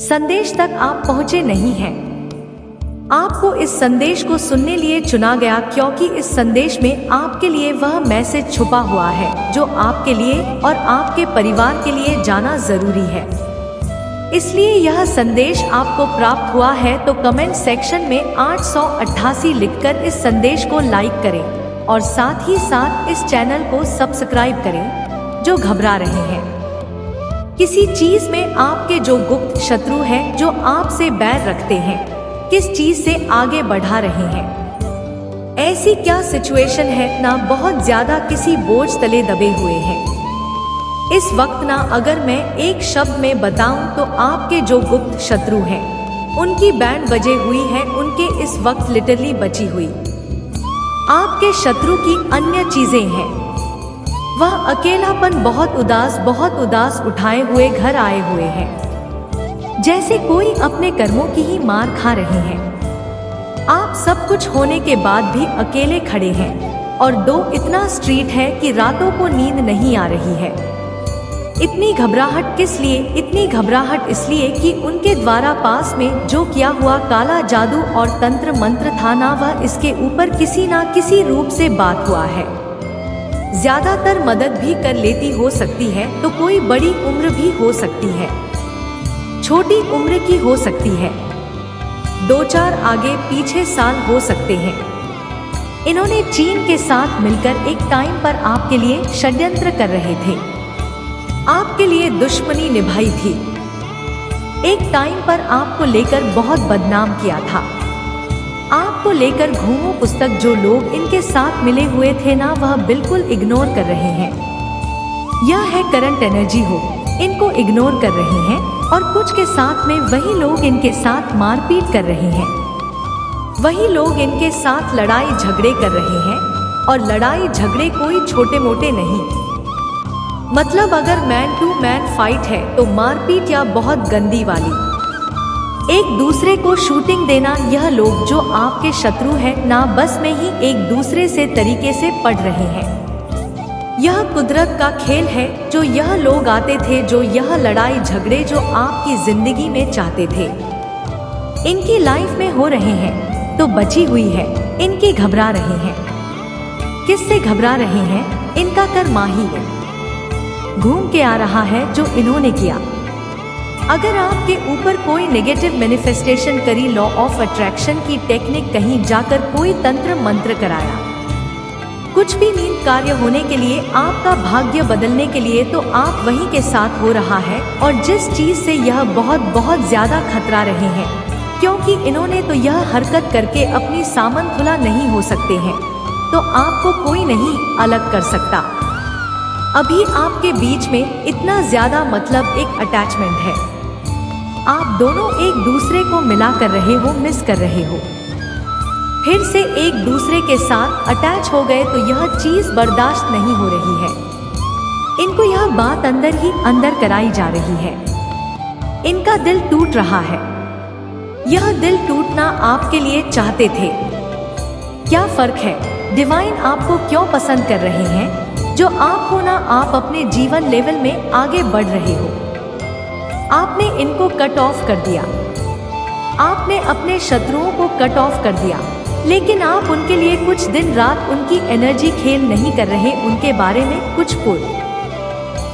संदेश तक आप पहुंचे नहीं हैं। आपको इस संदेश को सुनने लिए चुना गया क्योंकि इस संदेश में आपके लिए वह मैसेज छुपा हुआ है जो आपके लिए और आपके परिवार के लिए जाना जरूरी है। इसलिए यह संदेश आपको प्राप्त हुआ है तो कमेंट सेक्शन में 888 लिखकर इस संदेश को लाइक करें और साथ ही साथ इस चैनल को सब्सक्राइब करें। जो घबरा रहे हैं किसी चीज में, आपके जो गुप्त शत्रु हैं जो आपसे बैर रखते हैं, किस चीज से आगे बढ़ा रहे हैं, ऐसी क्या सिचुएशन है ना बहुत ज्यादा किसी बोझ तले दबे हुए हैं। इस वक्त ना अगर मैं एक शब्द में बताऊं तो आपके जो गुप्त शत्रु हैं उनकी बैंड बजे हुई है, उनके इस वक्त लिटरली बची हुई। आपके शत्रु की अन्य चीजें हैं, वह अकेलापन बहुत उदास उठाए हुए घर आए हुए हैं, जैसे कोई अपने कर्मों की ही मार खा रहे हैं। आप सब कुछ होने के बाद भी अकेले खड़े हैं और दो इतना स्ट्रीट है कि रातों को नींद नहीं आ रही है। इतनी घबराहट किस लिए? इतनी घबराहट इसलिए कि उनके द्वारा पास में जो किया हुआ काला जादू और तंत्र मंत्र था ना, वह इसके ऊपर किसी ना किसी रूप से बात हुआ है। ज्यादातर मदद भी कर लेती हो सकती है तो कोई बड़ी उम्र भी हो सकती है, छोटी उम्र की हो सकती है, 2-4 आगे पीछे साल हो सकते हैं। इन्होंने चीन के साथ मिलकर एक टाइम पर आपके लिए षड्यंत्र कर रहे थे, आपके लिए दुश्मनी निभाई थी। एक टाइम पर आपको लेकर बहुत बदनाम किया था, आपको लेकर घूमो पुस्तक जो लोग इनके साथ मिले हुए थे ना, वह बिल्कुल इग्नोर कर रहे हैं। यह है करंट एनर्जी हो, इनको इग्नोर कर रहे हैं और कुछ के साथ में वही लोग इनके साथ मारपीट कर रहे हैं, वही लोग इनके साथ लड़ाई झगड़े कर रहे हैं। और लड़ाई झगड़े कोई छोटे मोटे नहीं, मतलब अगर मैन टू मैन फाइट है तो मारपीट या बहुत गंदी वाली, एक दूसरे को शूटिंग देना। यह लोग जो आपके शत्रु हैं ना, बस में ही एक दूसरे से तरीके से पढ़ रहे हैं। यह कुदरत का खेल है जो यह लोग आते थे, जो यह लड़ाई झगड़े जो आपकी जिंदगी में चाहते थे, इनकी लाइफ में हो रहे हैं तो बची हुई है, इनकी घबरा रहे हैं। किससे घबरा रहे हैं? इनका कर्मा ही है, घूम के आ रहा है जो इन्होंने किया। अगर आपके ऊपर कोई नेगेटिव मैनिफेस्टेशन करी, लॉ ऑफ अट्रैक्शन की टेक्निक, कहीं जाकर कोई तंत्र मंत्र कराया, कुछ भी नींद कार्य होने के लिए, आपका भाग्य बदलने के लिए, तो आप वहीं के साथ हो रहा है। और जिस चीज से यह बहुत ज्यादा खतरा रहे हैं, क्योंकि इन्होंने तो यह हरकत करके अपनी सामन खुला नहीं हो सकते हैं, तो आपको कोई नहीं अलग कर सकता। अभी आपके बीच में इतना ज्यादा मतलब एक अटैचमेंट है, आप दोनों एक दूसरे को मिला कर रहे हो, मिस कर रहे हो, फिर से एक दूसरे के साथ अटैच हो गए, तो यह चीज बर्दाश्त नहीं हो रही है। इनको यह बात अंदर ही अंदर कराई जा रही है, इनका दिल टूट रहा है। यह दिल टूटना आपके लिए चाहते थे। क्या फर्क है? डिवाइन आपको क्यों पसंद कर रहे हैं? जो आप हो ना, आप अपने जीवन लेवल में आगे बढ़ रहे हो। आपने इनको कट ऑफ कर दिया, आपने अपने शत्रुओं को कट ऑफ कर दिया, लेकिन आप उनके लिए कुछ दिन रात उनकी एनर्जी खेल नहीं कर रहे, उनके बारे में कुछ पुल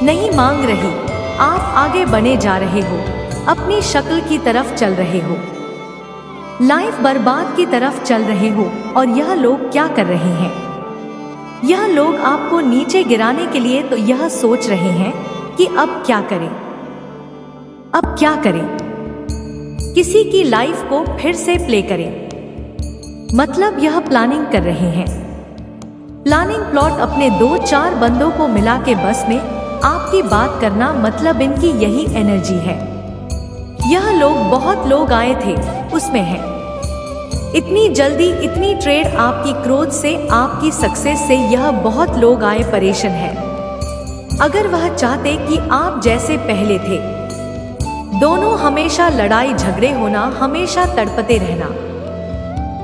नहीं मांग रही। आप आगे बने जा रहे हो, अपनी शक्ल की तरफ चल रहे हो, लाइफ बर्बाद की तरफ चल रहे हो। और यह लोग क्या कर रहे हैं? यह लोग आपको नीचे गिराने के लिए तो यह सोच रहे हैं कि अब क्या करें, अब क्या करें, किसी की लाइफ को फिर से प्ले करें। मतलब यह प्लानिंग कर रहे हैं, प्लानिंग प्लॉट अपने 2-4 बंदों को मिला के बस में आपकी बात करना, मतलब इनकी यही एनर्जी है। यह लोग बहुत लोग आए थे उसमें है, इतनी जल्दी इतनी ट्रेड आपकी क्रोध से, आपकी सक्सेस से, यह बहुत लोग आए परेशान है। अगर वह चाहते कि आप जैसे पहले थे, दोनों हमेशा लड़ाई झगड़े होना, हमेशा तड़पते रहना,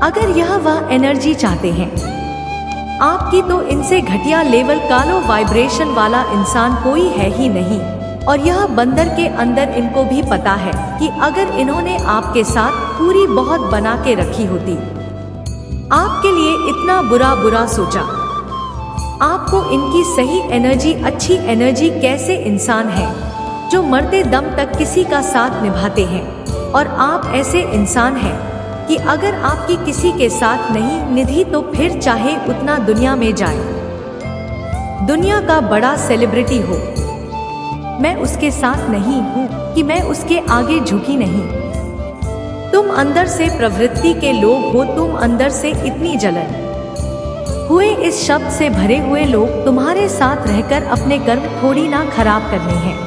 अगर यह वह एनर्जी चाहते हैं आपकी, तो इनसे घटिया लेवल का लो वाइब्रेशन वाला इंसान कोई है ही नहीं। और यह बंदर के अंदर इनको भी पता है कि अगर इन्होंने आपके साथ पूरी बहुत बना के रखी होती, आपके लिए इतना बुरा सोचा, आपको इनकी सही एनर्जी, अच्छी एनर्जी कैसे इंसान है जो मरते दम तक किसी का साथ निभाते हैं। और आप ऐसे इंसान हैं कि अगर आपकी किसी के साथ नहीं निधी तो फिर चाहे उतना दुनिया में जाए, दुनिया का बड़ा सेलिब्रिटी हो, मैं उसके साथ नहीं हूँ कि मैं उसके आगे झुकी नहीं। तुम अंदर से प्रवृत्ति के लोग हो, तुम अंदर से इतनी जलन हुए इस शब्द से भरे हुए लोग तुम्हारे साथ रहकर अपने कर्म थोड़ी ना खराब करने हैं।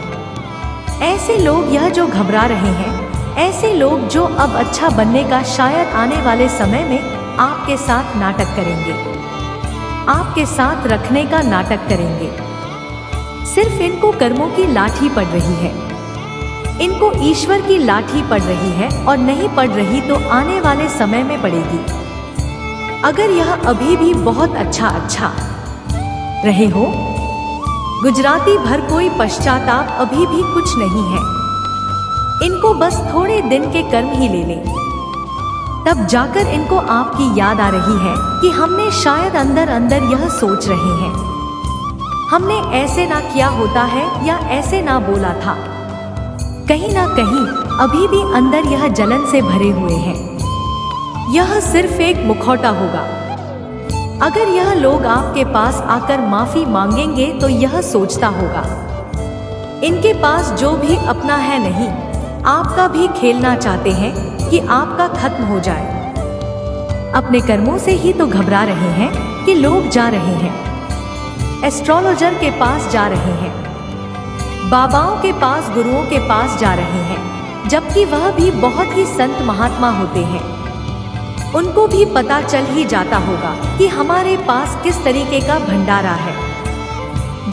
ऐसे लोग यह जो घबरा रहे हैं, ऐसे लोग जो अब अच्छा बनने का शायद आने वाले समय में आपके साथ नाटक करेंगे, आपके साथ रखने का नाटक करेंगे। सिर्फ इनको कर्मों की लाठी पड़ रही है, इनको ईश्वर की लाठी पड़ रही है, और नहीं पड़ रही तो आने वाले समय में पड़ेगी। अगर यह अभी भी बहुत अच्छा रहे हो, गुजराती भर कोई पश्चाताप अभी भी कुछ नहीं है। इनको बस थोड़े दिन के कर्म ही ले लें, तब जाकर इनको आपकी याद आ रही है कि हमने शायद अंदर अंदर यह सोच रहे हैं, हमने ऐसे ना किया होता है या ऐसे ना बोला था। कहीं ना कहीं अभी भी अंदर यह जलन से भरे हुए हैं। यह सिर्फ एक मुखौटा होगा। अगर यह लोग आपके पास आकर माफी मांगेंगे तो यह सोचता होगा, इनके पास जो भी अपना है नहीं, आपका भी खेलना चाहते हैं कि आपका खत्म हो जाए। अपने कर्मों से ही तो घबरा रहे हैं कि लोग जा रहे हैं, एस्ट्रोलॉजर के पास जा रहे हैं, बाबाओं के पास, गुरुओं के पास जा रहे हैं, जबकि वह भी बहुत ही संत महात्मा होते हैं। उनको भी पता चल ही जाता होगा कि हमारे पास किस तरीके का भंडारा है।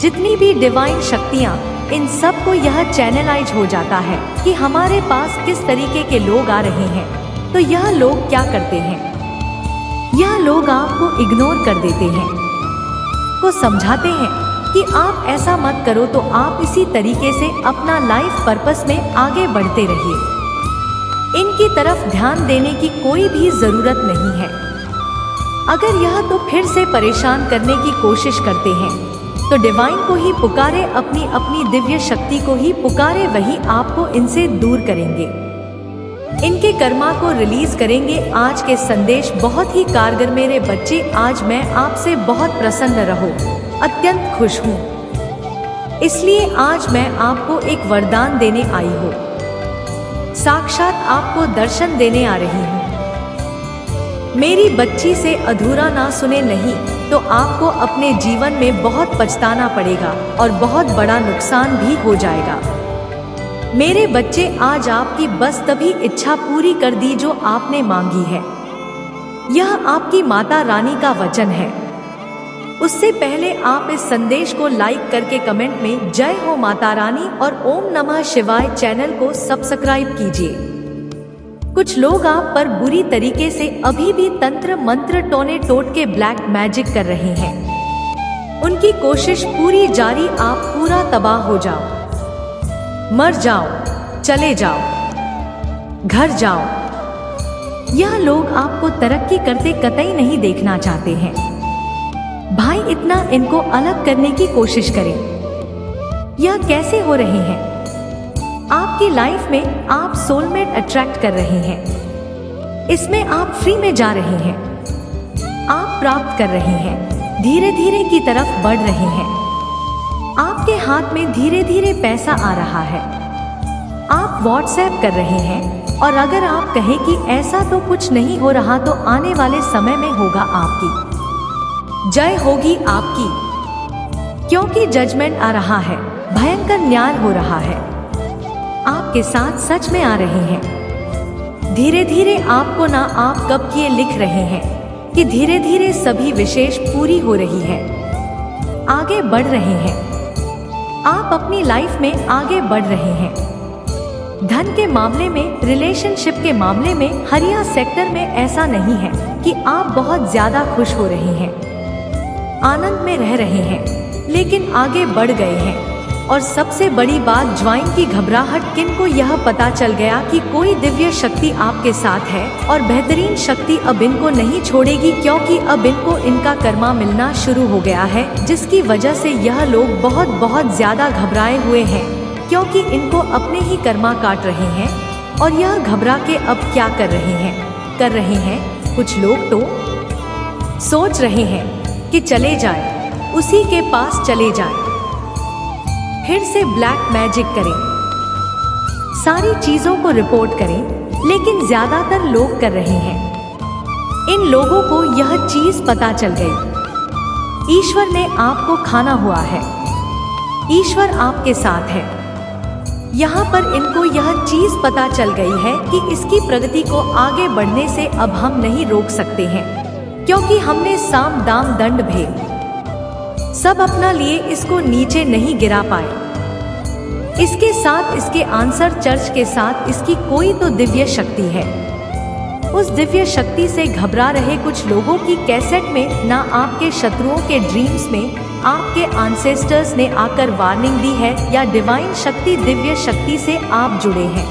जितनी भी डिवाइन शक्तियाँ, इन सब को यह चैनलाइज हो जाता है कि हमारे पास किस तरीके के लोग आ रहे हैं। तो यह लोग क्या करते हैं, यह लोग आपको इग्नोर कर देते हैं, को समझाते हैं कि आप ऐसा मत करो, तो आप इसी तरीके से अपना लाइफ पर्पस में आगे बढ़ते रहिए। इनकी तरफ ध्यान देने की कोई भी जरूरत नहीं है। अगर यह तो फिर से परेशान करने की कोशिश करते हैं तो डिवाइन को ही पुकारे, अपनी अपनी दिव्य शक्ति को ही पुकारे, वही आपको इनसे दूर करेंगे, इनके कर्मा को रिलीज करेंगे। आज के संदेश बहुत ही कारगर मेरे बच्चे, आज मैं आपसे बहुत प्रसन्न रहो, अत्यंत खुश हूँ, इसलिए आज मैं आपको एक वरदान देने आई हूँ, साक्षात आपको दर्शन देने आ रही हूँ। मेरी बच्ची से अधूरा ना सुने नहीं तो आपको अपने जीवन में बहुत पछताना पड़ेगा और बहुत बड़ा नुकसान भी हो जाएगा। मेरे बच्चे, आज आपकी बस तभी इच्छा पूरी कर दी जो आपने मांगी है। यह आपकी माता रानी का वचन है। उससे पहले आप इस संदेश को लाइक करके कमेंट में जय हो माता रानी और ओम नमः शिवाय चैनल को सब्सक्राइब कीजिए। कुछ लोग आप पर बुरी तरीके से अभी भी तंत्र मंत्र टोने टोट के ब्लैक मैजिक कर रहे हैं। उनकी कोशिश पूरी जारी, आप पूरा तबाह हो जाओ, मर जाओ, चले जाओ, घर जाओ। यह लोग आपको तरक्की करते कतई नहीं देखना चाहते हैं। भाई, इतना इनको अलग करने की कोशिश करें। यह कैसे हो रहे हैं? आपकी लाइफ में आप सोलमेट अट्रैक्ट कर रहे हैं, इसमें आप फ्री में जा रहे हैं, आप प्राप्त कर रहे हैं, धीरे धीरे की तरफ बढ़ रहे हैं। आपके हाथ में धीरे धीरे पैसा आ रहा है। आप व्हाट्सएप कर रहे हैं, और अगर आप कहें कि ऐसा तो कुछ नहीं हो रहा तो आने वाले समय में होगा आपकी जय होगी आपकी, क्योंकि जजमेंट आ रहा है, भयंकर न्याय हो रहा है, आपके साथ सच में आ रहे हैं। धीरे धीरे आपको ना आप कब किए लिख रहे हैं कि धीरे धीरे सभी विशेष पूरी हो रही है, आगे बढ़ रहे हैं, आप अपनी लाइफ में आगे बढ़ रहे हैं। धन के मामले में, रिलेशनशिप के मामले में, हरिया सेक्टर में ऐसा नहीं है कि आप बहुत ज्यादा खुश हो रहे हैं, आनंद में रह रहे हैं, लेकिन आगे बढ़ गए हैं। और सबसे बड़ी बात, ज्वाइन की घबराहट किन को यह पता चल गया कि कोई दिव्य शक्ति आपके साथ है और बेहतरीन शक्ति अब इनको नहीं छोड़ेगी, क्योंकि अब इनको इनका कर्मा मिलना शुरू हो गया है, जिसकी वजह से यह लोग बहुत बहुत ज्यादा घबराए हुए हैं, क्योंकि इनको अपने ही कर्मा काट रहे हैं। और यह घबरा के अब क्या कर रहे हैं कुछ लोग तो सोच रहे हैं कि चले जाए, उसी के पास चले जाए, फिर से ब्लैक मैजिक करें, सारी चीजों को रिपोर्ट करें, लेकिन ज्यादातर लोग कर रहे हैं। इन लोगों को यह चीज पता चल गई, ईश्वर ने आपको खाना हुआ है, ईश्वर आपके साथ है। यहाँ पर इनको यह चीज पता चल गई है कि इसकी प्रगति को आगे बढ़ने से अब हम नहीं रोक सकते हैं, क्योंकि हमने साम दाम दंड भेद सब अपना लिए इसको नीचे नहीं गिरा पाए। इसके साथ इसके आंसर चर्च के साथ इसकी कोई तो दिव्य शक्ति है। उस दिव्य शक्ति से घबरा रहे कुछ लोगों की कैसेट में, ना आपके शत्रुओं के ड्रीम्स में आपके एंसेस्टर्स ने आकर वार्निंग दी है, या डिवाइन शक्ति दिव्य शक्ति से आप जुड़े हैं,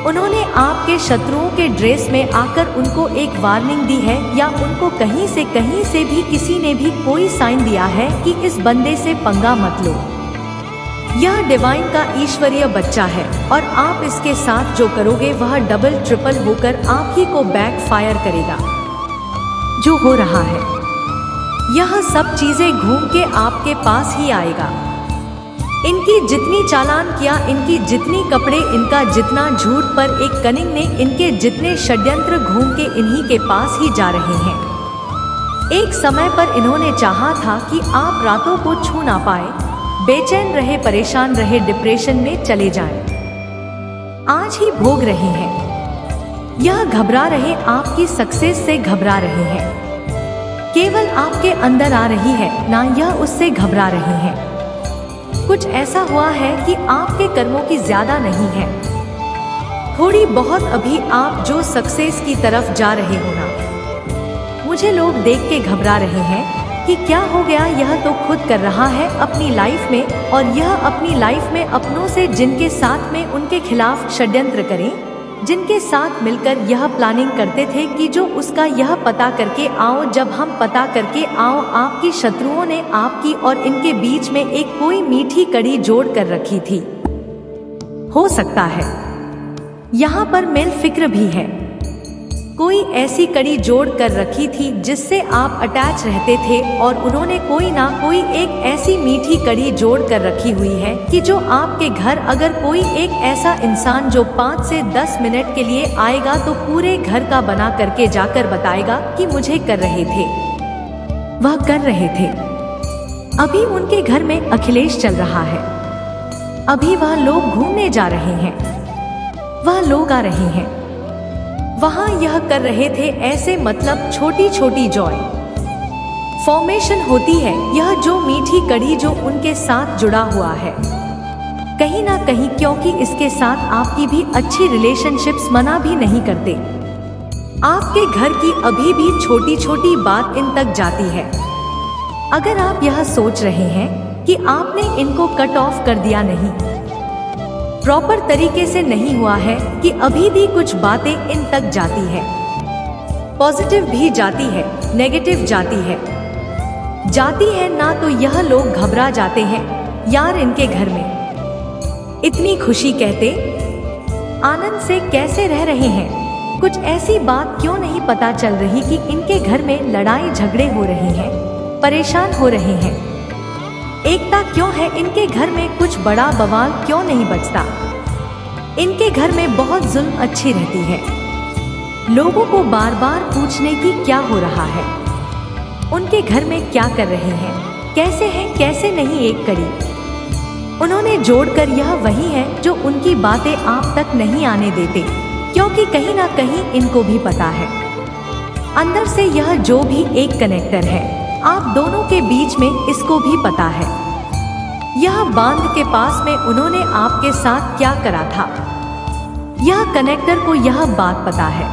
उन्होंने आपके शत्रुओं के ड्रेस में आकर उनको एक वार्निंग दी है, या उनको कहीं से भी किसी ने भी कोई साइन दिया है कि इस बंदे से पंगा मत लो, यह डिवाइन का ईश्वरीय बच्चा है और आप इसके साथ जो करोगे वह डबल ट्रिपल होकर आप ही को बैक फायर करेगा। जो हो रहा है यह सब चीजें घूम के आपके पास ही आएगा। इनकी जितनी चालान किया, इनकी जितनी कपड़े, इनका जितना झूठ, पर एक कनिंग ने इनके जितने षड्यंत्र घूम के इन्हीं के पास ही जा रहे हैं। एक समय पर इन्होंने चाहा था कि आप रातों को छू ना पाए, बेचैन रहे, परेशान रहे, डिप्रेशन में चले जाएं। आज ही भोग रहे हैं। यह घबरा रहे, आपकी सक्सेस से घबरा रहे हैं, केवल आपके अंदर आ रही है, ना यह उससे घबरा रहे हैं। कुछ ऐसा हुआ है कि आपके कर्मों की ज्यादा नहीं है, थोड़ी बहुत अभी आप जो सक्सेस की तरफ जा रहे हो ना। मुझे लोग देख के घबरा रहे हैं कि क्या हो गया, यह तो खुद कर रहा है अपनी लाइफ में, और यह अपनी लाइफ में अपनों से जिनके साथ में उनके खिलाफ षड्यंत्र करें, जिनके साथ मिलकर यह प्लानिंग करते थे कि जो उसका यह पता करके आओ, जब हम पता करके आओ, आपकी शत्रुओं ने आपकी और इनके बीच में एक कोई मीठी कड़ी जोड़ कर रखी थी। हो सकता है यहाँ पर मेल फिक्र भी है, कोई ऐसी कड़ी जोड़ कर रखी थी जिससे आप अटैच रहते थे, और उन्होंने कोई ना कोई एक ऐसी मीठी कड़ी जोड़ कर रखी हुई है कि जो आपके घर अगर कोई एक ऐसा इंसान जो 5 से 10 मिनट के लिए आएगा तो पूरे घर का बना करके जाकर बताएगा कि मुझे कर रहे थे, वह कर रहे थे। अभी उनके घर में अखिलेश चल रहा है, अभी वह लोग घूमने जा रहे हैं, वह लोग आ रहे हैं, वहां यह कर रहे थे, ऐसे मतलब छोटी छोटी जॉय फॉर्मेशन होती है। यह जो मीठी कड़ी जो उनके साथ जुड़ा हुआ है कहीं ना कहीं, क्योंकि इसके साथ आपकी भी अच्छी रिलेशनशिप्स मना भी नहीं करते, आपके घर की अभी भी छोटी छोटी बात इन तक जाती है। अगर आप यह सोच रहे हैं कि आपने इनको कट ऑफ कर दिया, नहीं, प्रॉपर तरीके से नहीं हुआ है, कि अभी भी कुछ बातें इन तक जाती है, पॉजिटिव भी जाती है, नेगेटिव जाती है ना, तो यह लोग घबरा जाते हैं, यार इनके घर में इतनी खुशी कहते आनंद से कैसे रह रहे हैं, कुछ ऐसी बात क्यों नहीं पता चल रही कि इनके घर में लड़ाई झगड़े हो रहे हैं, परेशान हो रहे हैं, एकता क्यों है इनके घर में, कुछ बड़ा बवाल क्यों नहीं बचता, इनके घर में बहुत जुल्म अच्छी रहती है, लोगों को बार बार पूछने की क्या हो रहा है, उनके घर में क्या कर रहे हैं, कैसे नहीं, एक कड़ी उन्होंने जोड़कर, यह वही है जो उनकी बातें आप तक नहीं आने देते, क्योंकि कहीं ना कहीं इनको भी पता है अंदर से यह जो भी एक कनेक्टर है आप दोनों के बीच में, इसको भी पता है यह बांध के पास में उन्होंने आपके साथ क्या करा था, यह कनेक्टर को यह बात पता है।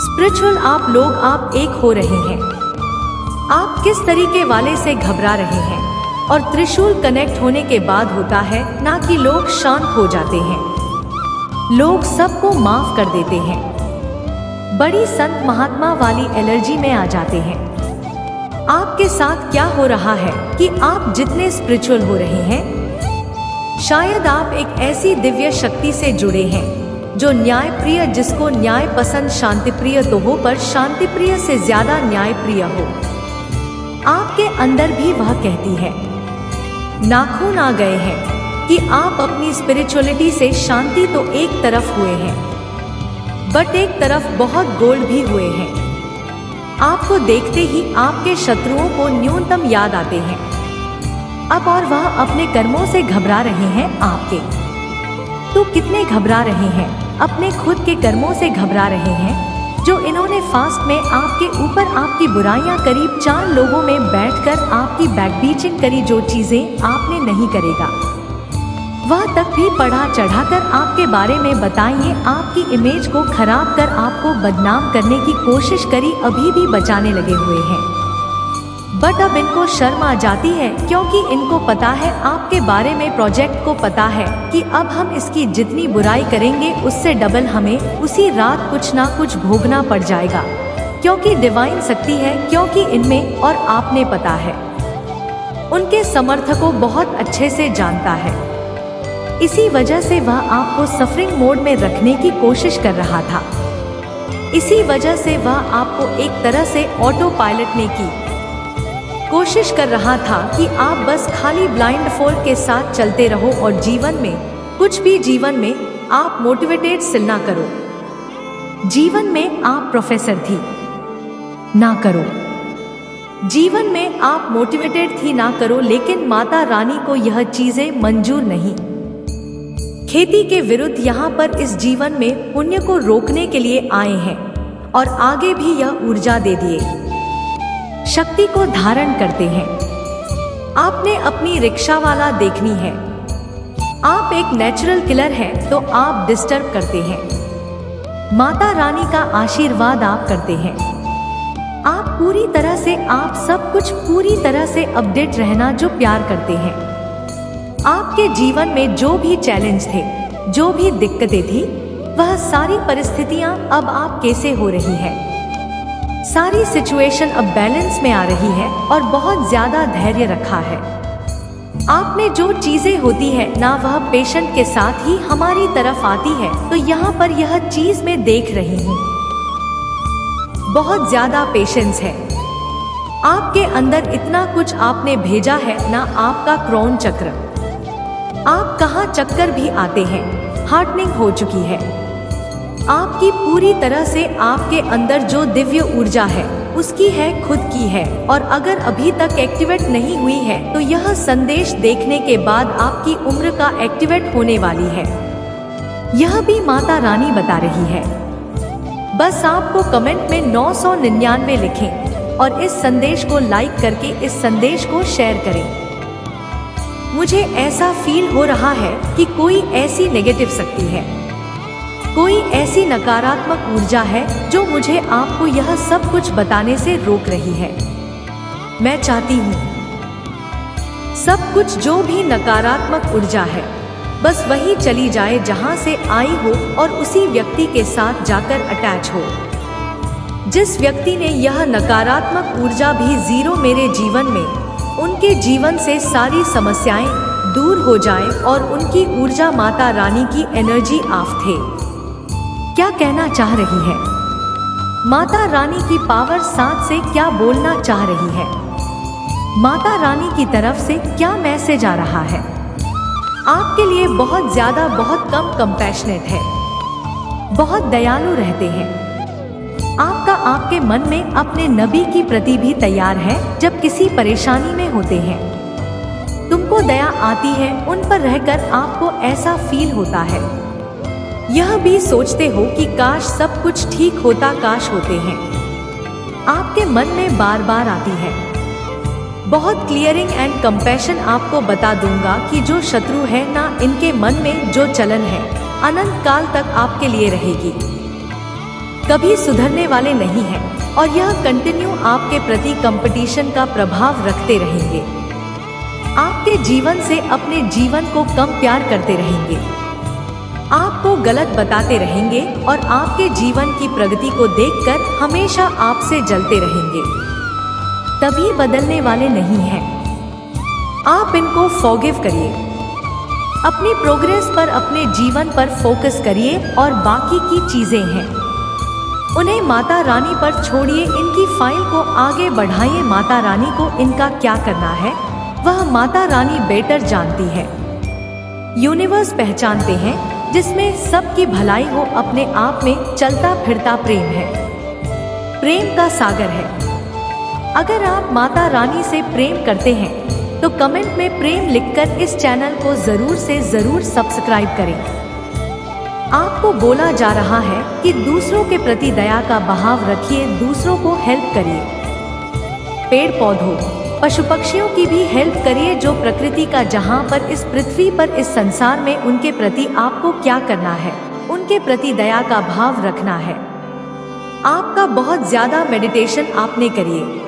स्पिरिचुअल आप लोग, आप एक हो रहे हैं, आप किस तरीके वाले से घबरा रहे हैं, और त्रिशूल कनेक्ट होने के बाद होता है, ना कि लोग शांत हो जाते हैं। लोग सबको माफ कर देते हैं, बड़ी संत महात्मा वाली एनर्जी में आ जाते हैं। आपके साथ क्या हो रहा है कि आप जितने स्पिरिचुअल हो रहे हैं, शायद आप एक ऐसी दिव्य शक्ति से जुड़े हैं जो न्याय प्रिय, जिसको न्याय पसंद शांति प्रिय तो हो, पर शांति प्रिय से ज्यादा न्याय प्रिय हो। आपके अंदर भी वह कहती है। नाखून आ गए हैं कि आप अपनी स्पिरिचुअलिटी से शांति तो एक तरफ हुए हैं, बट एक तरफ बहुत गोल्ड भी हुए हैं। आपको देखते ही आपके शत्रुओं को न्यूनतम याद आते हैं अब, और वह अपने कर्मों से घबरा रहे हैं। आपके तो कितने घबरा रहे हैं, अपने खुद के कर्मों से घबरा रहे हैं, जो इन्होंने फास्ट में आपके ऊपर आपकी बुराइयां करीब 4 लोगों में बैठकर आपकी बैकबीचिंग करी, जो चीजें आपने नहीं करेगा वह तक भी बढ़ा चढ़ाकर आपके बारे में बताइए, आपकी इमेज को खराब कर आपको बदनाम करने की कोशिश करी, अभी भी बचाने लगे हुए हैं। बट अब इनको शर्म आ जाती है, क्योंकि इनको पता है, आपके बारे में प्रोजेक्ट को पता है कि अब हम इसकी जितनी बुराई करेंगे उससे डबल हमें उसी रात कुछ ना कुछ भोगना पड़ जाएगा, क्योंकि डिवाइन शक्ति है, क्योंकि इनमें और आपने पता है, उनके समर्थकों बहुत अच्छे से जानता है। इसी वजह से वह आपको सफरिंग मोड में रखने की कोशिश कर रहा था। इसी वजह से वह आपको एक तरह से ऑटो पायलट ने की कोशिश कर रहा था कि आप बस खाली ब्लाइंड फोल्ड के साथ चलते रहो और जीवन में कुछ भी, जीवन में आप मोटिवेटेड सिल ना करो, जीवन में आप प्रोफेसर थी ना करो, जीवन में आप मोटिवेटेड थी ना करो। लेकिन माता रानी को यह चीजें मंजूर नहीं। खेती के विरुद्ध यहाँ पर इस जीवन में पुण्य को रोकने के लिए आए हैं, और आगे भी यह ऊर्जा दे दिए शक्ति को धारण करते हैं। आपने अपनी रिक्शा वाला देखनी है, आप एक नेचुरल किलर हैं तो आप डिस्टर्ब करते हैं। माता रानी का आशीर्वाद आप करते हैं, आप पूरी तरह से, आप सब कुछ पूरी तरह से अपडेट रहना जो प्यार करते हैं। आपके जीवन में जो भी चैलेंज थे, जो भी दिक्कतें थी, वह सारी परिस्थितियां अब आप कैसे हो रही है, सारी सिचुएशन अब बैलेंस में आ रही है और बहुत ज्यादा धैर्य रखा है। आपने जो चीजें होती है ना, वह पेशेंट के साथ ही हमारी तरफ आती है, तो यहाँ पर यह चीज मैं देख रही हूँ, बहुत ज्यादा पेशेंस है आपके अंदर। इतना कुछ आपने भेजा है ना, आपका क्राउन चक्र, आप कहाँ चक्कर भी आते हैं, हार्टनिंग हो चुकी है आपकी पूरी तरह से। आपके अंदर जो दिव्य ऊर्जा है उसकी है, खुद की है, और अगर अभी तक एक्टिवेट नहीं हुई है तो यह संदेश देखने के बाद आपकी उम्र का एक्टिवेट होने वाली है। यह भी माता रानी बता रही है। बस आपको कमेंट में 999 लिखें और इस संदेश को लाइक करके इस संदेश को शेयर करें। मुझे ऐसा फील हो रहा है कि कोई ऐसी नेगेटिव शक्ति है, कोई ऐसी नकारात्मक ऊर्जा है जो मुझे आपको यह सब कुछ बताने से रोक रही है। मैं चाहती हूँ सब कुछ जो भी नकारात्मक ऊर्जा है बस वही चली जाए जहाँ से आई हो, और उसी व्यक्ति के साथ जाकर अटैच हो। जिस व्यक्ति ने यह नकारात्मक ऊर्जा भी जीरो मेरे जीवन में, उनके जीवन से सारी समस्याएं दूर हो जाए और उनकी ऊर्जा माता रानी की एनर्जी ऑफ थे। क्या कहना चाह रही है माता रानी की पावर साथ से, क्या बोलना चाह रही है माता रानी की तरफ से, क्या मैसेज आ रहा है आपके लिए? बहुत ज्यादा, बहुत कम कंपैशनेट है, बहुत दयालु रहते हैं। आपका आपके मन में अपने नबी की प्रति भी तैयार है। जब किसी परेशानी में होते हैं तुमको दया आती है, उन पर रहकर आपको ऐसा फील होता है। यह भी सोचते हो कि काश सब कुछ ठीक होता, काश होते हैं। आपके मन में बार बार आती है। बहुत क्लियरिंग एंड कंपैशन आपको बता दूंगा कि जो शत्रु है ना, इनके मन में जो चलन है अनंत काल तक आपके लिए रहेगी, कभी सुधरने वाले नहीं हैं, और यह कंटिन्यू आपके प्रति कंपटीशन का प्रभाव रखते रहेंगे। आपके जीवन से अपने जीवन को कम प्यार करते रहेंगे, आपको गलत बताते रहेंगे और आपके जीवन की प्रगति को देखकर हमेशा आपसे जलते रहेंगे। तभी बदलने वाले नहीं हैं। आप इनको फॉरगिव करिए, अपनी प्रोग्रेस पर, अपने जीवन पर फोकस करिए और बाकी की चीजें हैं उन्हें माता रानी पर छोड़िए। इनकी फाइल को आगे बढ़ाइए। माता रानी को इनका क्या करना है वह माता रानी बेटर जानती है। यूनिवर्स पहचानते हैं जिसमें सबकी भलाई हो, अपने आप में चलता फिरता प्रेम है, प्रेम का सागर है। अगर आप माता रानी से प्रेम करते हैं तो कमेंट में प्रेम लिखकर इस चैनल को जरूर से जरूर सब्सक्राइब करें। आपको बोला जा रहा है कि दूसरों के प्रति दया का बहाव रखिए, दूसरों को हेल्प करिए। पेड़ पौधों, पशु पक्षियों की भी हेल्प करिए जो प्रकृति का, जहाँ पर इस पृथ्वी पर, इस संसार में उनके प्रति आपको क्या करना है, उनके प्रति दया का भाव रखना है। आपका बहुत ज्यादा मेडिटेशन आपने करिए।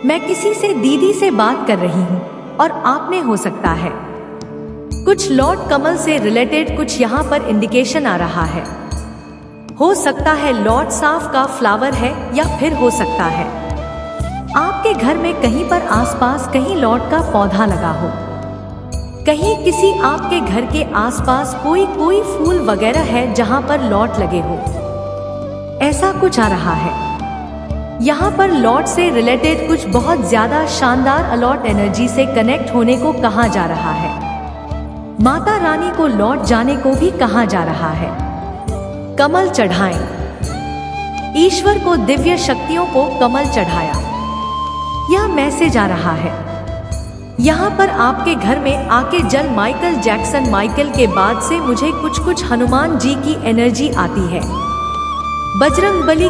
मैं किसी से दीदी से बात कर रही हूँ और आपने हो सकता है कुछ लॉर्ड कमल से रिलेटेड कुछ यहाँ पर इंडिकेशन आ रहा है। हो सकता है लॉर्ड साफ का फ्लावर है या फिर हो सकता है आपके घर में कहीं पर आसपास कहीं लॉर्ड का पौधा लगा हो, कहीं किसी आपके घर के आसपास कोई फूल वगैरह है जहां पर लॉर्ड लगे हो, ऐसा कुछ आ रहा है। यहाँ पर लॉर्ड से रिलेटेड कुछ बहुत ज्यादा शानदार अलॉट एनर्जी से कनेक्ट होने को कहा जा रहा है। माता रानी को लौट जाने को भी कहा जा रहा है। कमल चढ़ाएं। ईश्वर को दिव्य शक्तियों को कमल चढ़ाया, यह मैसेज आ रहा है। यहाँ पर आपके घर में आके जल माइकल जैक्सन, माइकल के बाद से मुझे कुछ हनुमान जी की एनर्जी आती है, बजरंग बली